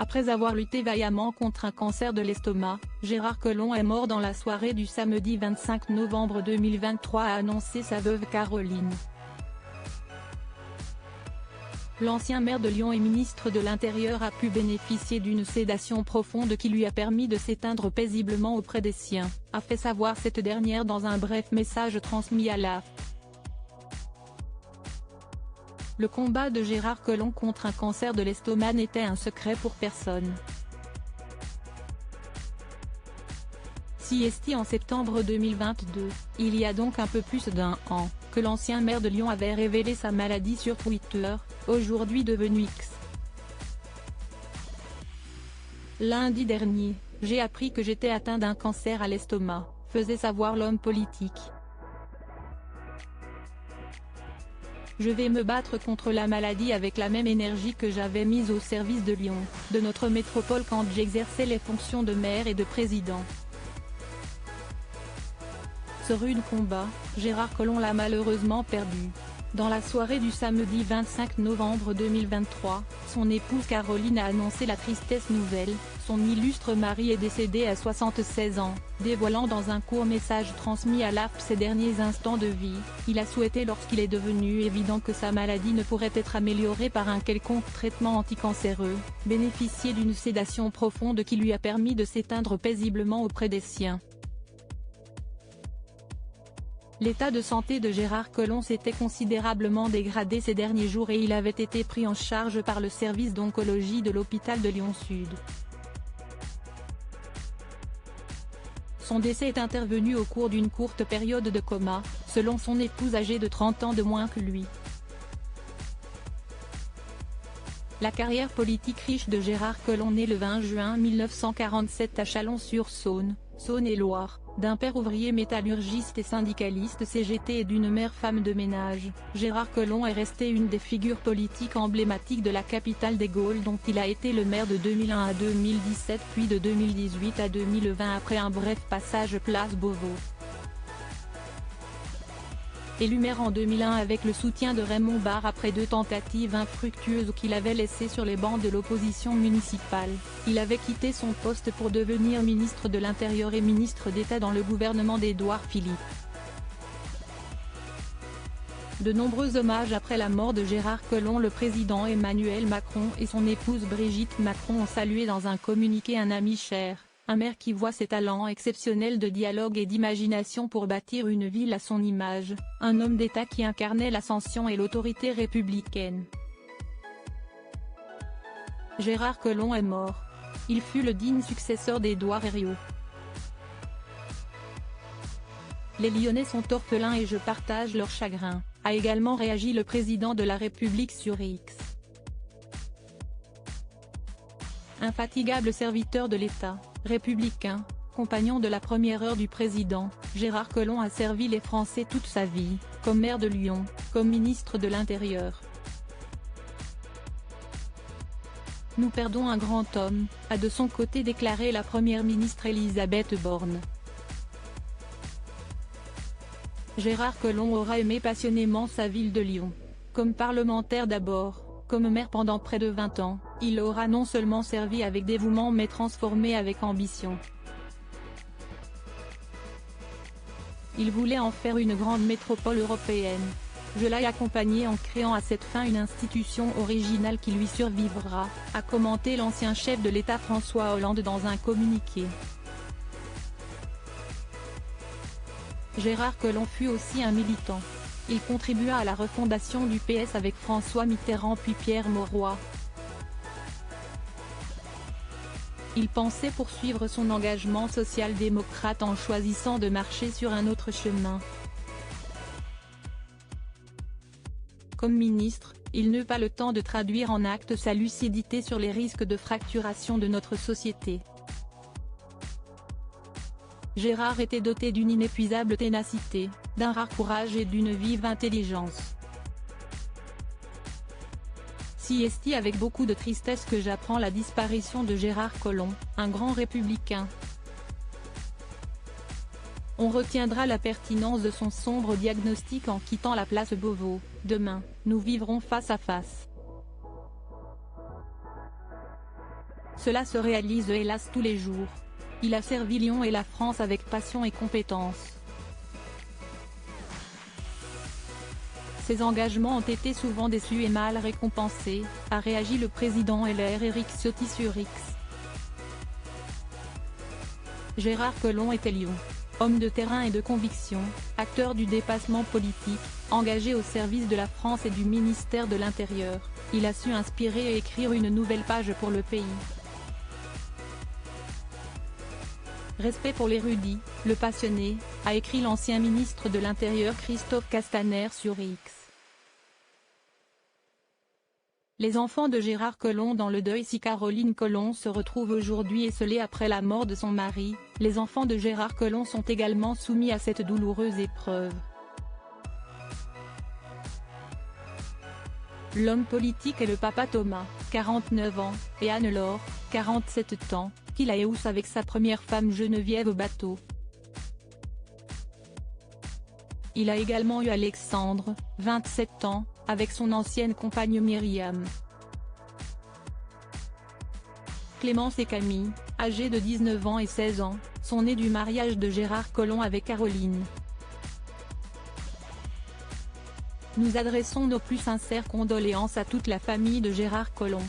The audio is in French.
Après avoir lutté vaillamment contre un cancer de l'estomac, Gérard Collomb est mort dans la soirée du samedi 25 novembre 2023, a annoncé sa veuve Caroline. L'ancien maire de Lyon et ministre de l'Intérieur a pu bénéficier d'une sédation profonde qui lui a permis de s'éteindre paisiblement auprès des siens, a fait savoir cette dernière dans un bref message transmis à l'AFP. Le combat de Gérard Collomb contre un cancer de l'estomac n'était un secret pour personne. Siesti en septembre 2022, il y a donc un peu plus d'un an, que l'ancien maire de Lyon avait révélé sa maladie sur Twitter, aujourd'hui devenu X. Lundi dernier, j'ai appris que j'étais atteint d'un cancer à l'estomac, faisait savoir l'homme politique. Je vais me battre contre la maladie avec la même énergie que j'avais mise au service de Lyon, de notre métropole quand j'exerçais les fonctions de maire et de président. Ce rude combat, Gérard Collomb l'a malheureusement perdu. Dans la soirée du samedi 25 novembre 2023, son épouse Caroline a annoncé la tristesse nouvelle, son illustre mari est décédé à 76 ans, dévoilant dans un court message transmis à l'AFP ses derniers instants de vie. Il a souhaité, lorsqu'il est devenu évident que sa maladie ne pourrait être améliorée par un quelconque traitement anticancéreux, bénéficier d'une sédation profonde qui lui a permis de s'éteindre paisiblement auprès des siens. L'état de santé de Gérard Collomb s'était considérablement dégradé ces derniers jours et il avait été pris en charge par le service d'oncologie de l'hôpital de Lyon-Sud. Son décès est intervenu au cours d'une courte période de coma, selon son épouse âgée de 30 ans de moins que lui. La carrière politique riche de Gérard Collomb, né le 20 juin 1947 à Chalon-sur-Saône, Saône-et-Loire, d'un père ouvrier métallurgiste et syndicaliste CGT et d'une mère femme de ménage, Gérard Collomb est resté une des figures politiques emblématiques de la capitale des Gaules, dont il a été le maire de 2001 à 2017 puis de 2018 à 2020 après un bref passage place Beauvau. Élu maire en 2001 avec le soutien de Raymond Barre après 2 tentatives infructueuses qu'il avait laissées sur les bancs de l'opposition municipale, il avait quitté son poste pour devenir ministre de l'Intérieur et ministre d'État dans le gouvernement d'Édouard Philippe. De nombreux hommages après la mort de Gérard Collomb. Le président Emmanuel Macron et son épouse Brigitte Macron ont salué dans un communiqué un ami cher, un maire qui voit ses talents exceptionnels de dialogue et d'imagination pour bâtir une ville à son image, un homme d'État qui incarnait l'ascension et l'autorité républicaine. Gérard Collomb est mort. Il fut le digne successeur d'Édouard Herriot. Les Lyonnais sont orphelins et je partage leur chagrin, a également réagi le président de la République sur X. Infatigable serviteur de l'État, républicain, compagnon de la première heure du président, Gérard Collomb a servi les Français toute sa vie, comme maire de Lyon, comme ministre de l'Intérieur. Nous perdons un grand homme, a de son côté déclaré la première ministre Elisabeth Borne. Gérard Collomb aura aimé passionnément sa ville de Lyon. Comme parlementaire d'abord, comme maire pendant près de 20 ans, il aura non seulement servi avec dévouement mais transformé avec ambition. Il voulait en faire une grande métropole européenne. Je l'ai accompagné en créant à cette fin une institution originale qui lui survivra, a commenté l'ancien chef de l'État François Hollande dans un communiqué. Gérard Collomb fut aussi un militant. Il contribua à la refondation du PS avec François Mitterrand puis Pierre Mauroy. Il pensait poursuivre son engagement social-démocrate en choisissant de marcher sur un autre chemin. Comme ministre, il n'eut pas le temps de traduire en actes sa lucidité sur les risques de fracturation de notre société. Gérard était doté d'une inépuisable ténacité, d'un rare courage et d'une vive intelligence. Siesti avec beaucoup de tristesse que j'apprends la disparition de Gérard Collomb, un grand républicain. On retiendra la pertinence de son sombre diagnostic en quittant la place Beauvau. Demain, nous vivrons face à face. Cela se réalise hélas tous les jours. Il a servi Lyon et la France avec passion et compétence. Ses engagements ont été souvent déçus et mal récompensés, a réagi le président LR Éric Ciotti sur X. Gérard Collomb était Lyon. Homme de terrain et de conviction, acteur du dépassement politique, engagé au service de la France et du ministère de l'Intérieur, il a su inspirer et écrire une nouvelle page pour le pays. Respect pour l'érudit, le passionné, a écrit l'ancien ministre de l'Intérieur Christophe Castaner sur X. Les enfants de Gérard Collomb dans le deuil. Si Caroline Collomb se retrouve aujourd'hui esseulée après la mort de son mari, les enfants de Gérard Collomb sont également soumis à cette douloureuse épreuve. L'homme politique est le papa Thomas, 49 ans, et Anne-Laure, 47 ans, qu'il a éousse avec sa première femme Geneviève Bateau. Il a également eu Alexandre, 27 ans, avec son ancienne compagne Myriam. Clémence et Camille, âgés de 19 ans et 16 ans, sont nés du mariage de Gérard Collomb avec Caroline. Nous adressons nos plus sincères condoléances à toute la famille de Gérard Collomb.